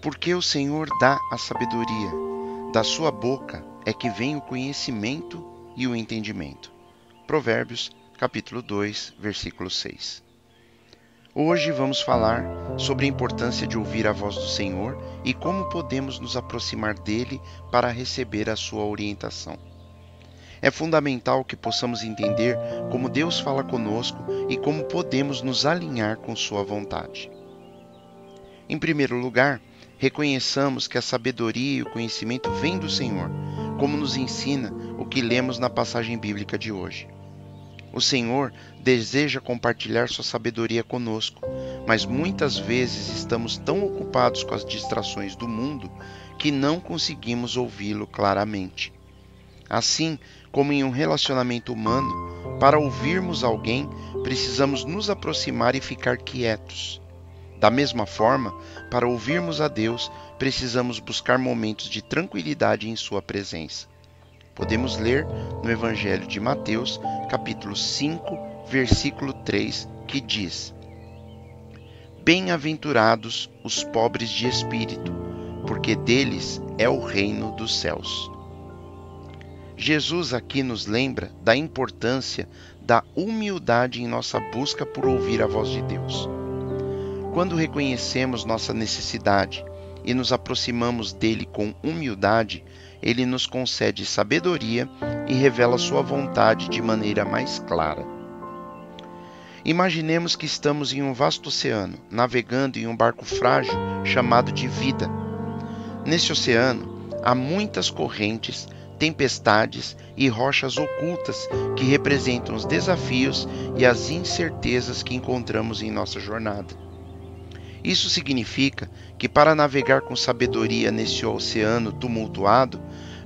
Porque o Senhor dá a sabedoria, da sua boca é que vem o conhecimento e o entendimento. Provérbios, capítulo 2, versículo 6. Hoje vamos falar sobre a importância de ouvir a voz do Senhor e como podemos nos aproximar dele para receber a sua orientação. É fundamental que possamos entender como Deus fala conosco e como podemos nos alinhar com sua vontade. Em primeiro lugar, reconheçamos que a sabedoria e o conhecimento vêm do Senhor, como nos ensina o que lemos na passagem bíblica de hoje. O Senhor deseja compartilhar sua sabedoria conosco, mas muitas vezes estamos tão ocupados com as distrações do mundo que não conseguimos ouvi-lo claramente. Assim como em um relacionamento humano, para ouvirmos alguém, precisamos nos aproximar e ficar quietos. Da mesma forma, para ouvirmos a Deus, precisamos buscar momentos de tranquilidade em sua presença. Podemos ler no Evangelho de Mateus, capítulo 5, versículo 3, que diz: Bem-aventurados os pobres de espírito, porque deles é o reino dos céus. Jesus aqui nos lembra da importância da humildade em nossa busca por ouvir a voz de Deus. Quando reconhecemos nossa necessidade e nos aproximamos dele com humildade, ele nos concede sabedoria e revela sua vontade de maneira mais clara. Imaginemos que estamos em um vasto oceano, navegando em um barco frágil chamado de vida. Nesse oceano, há muitas correntes, tempestades e rochas ocultas que representam os desafios e as incertezas que encontramos em nossa jornada. Isso significa que para navegar com sabedoria nesse oceano tumultuado,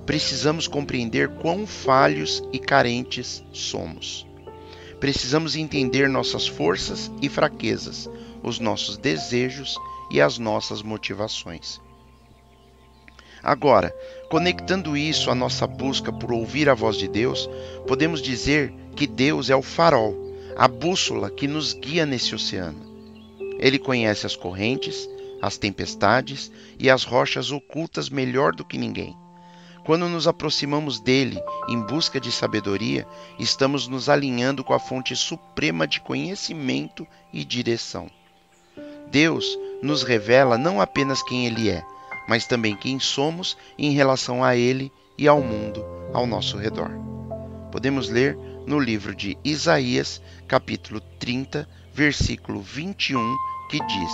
precisamos compreender quão falhos e carentes somos. Precisamos entender nossas forças e fraquezas, os nossos desejos e as nossas motivações. Agora, conectando isso à nossa busca por ouvir a voz de Deus, podemos dizer que Deus é o farol, a bússola que nos guia nesse oceano. Ele conhece as correntes, as tempestades e as rochas ocultas melhor do que ninguém. Quando nos aproximamos dele em busca de sabedoria, estamos nos alinhando com a fonte suprema de conhecimento e direção. Deus nos revela não apenas quem ele é, mas também quem somos em relação a ele e ao mundo ao nosso redor. Podemos ler no livro de Isaías, capítulo 30, versículo 21, que diz: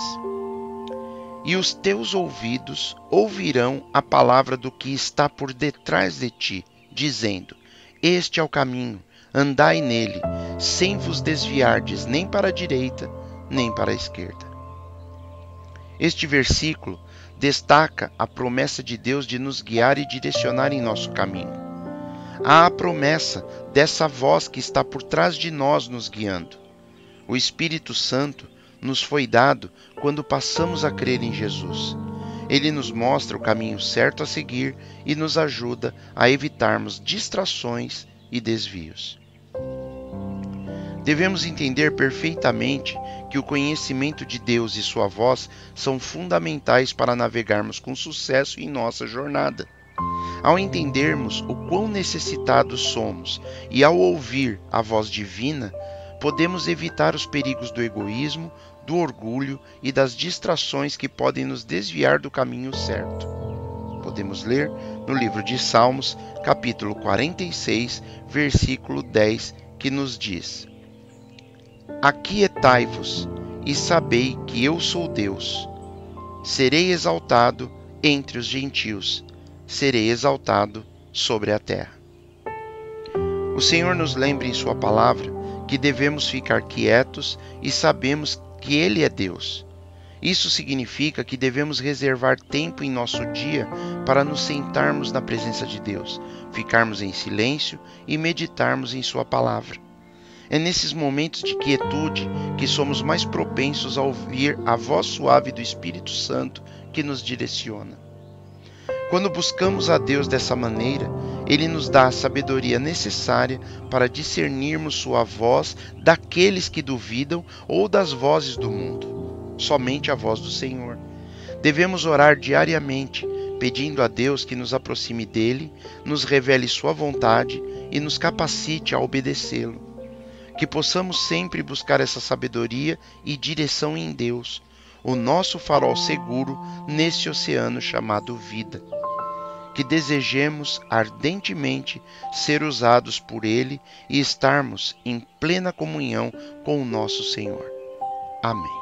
E os teus ouvidos ouvirão a palavra do que está por detrás de ti, dizendo: Este é o caminho, andai nele, sem vos desviardes nem para a direita, nem para a esquerda. Este versículo destaca a promessa de Deus de nos guiar e direcionar em nosso caminho. Há a promessa dessa voz que está por trás de nós nos guiando. O Espírito Santo nos foi dado quando passamos a crer em Jesus. Ele nos mostra o caminho certo a seguir e nos ajuda a evitarmos distrações e desvios. Devemos entender perfeitamente que o conhecimento de Deus e sua voz são fundamentais para navegarmos com sucesso em nossa jornada. Ao entendermos o quão necessitados somos e ao ouvir a voz divina, podemos evitar os perigos do egoísmo, do orgulho e das distrações que podem nos desviar do caminho certo. Podemos ler no livro de Salmos, capítulo 46, versículo 10, que nos diz: Aquietai-vos e sabei que eu sou Deus. Serei exaltado entre os gentios, serei exaltado sobre a terra. O Senhor nos lembra em sua palavra que devemos ficar quietos e sabemos que Ele é Deus. Isso significa que devemos reservar tempo em nosso dia para nos sentarmos na presença de Deus, ficarmos em silêncio e meditarmos em sua palavra. É nesses momentos de quietude que somos mais propensos a ouvir a voz suave do Espírito Santo que nos direciona. Quando buscamos a Deus dessa maneira, Ele nos dá a sabedoria necessária para discernirmos sua voz daqueles que duvidam ou das vozes do mundo. Somente a voz do Senhor. Devemos orar diariamente, pedindo a Deus que nos aproxime dele, nos revele sua vontade e nos capacite a obedecê-lo. Que possamos sempre buscar essa sabedoria e direção em Deus, o nosso farol seguro nesse oceano chamado vida. Que desejemos ardentemente ser usados por Ele e estarmos em plena comunhão com o nosso Senhor. Amém.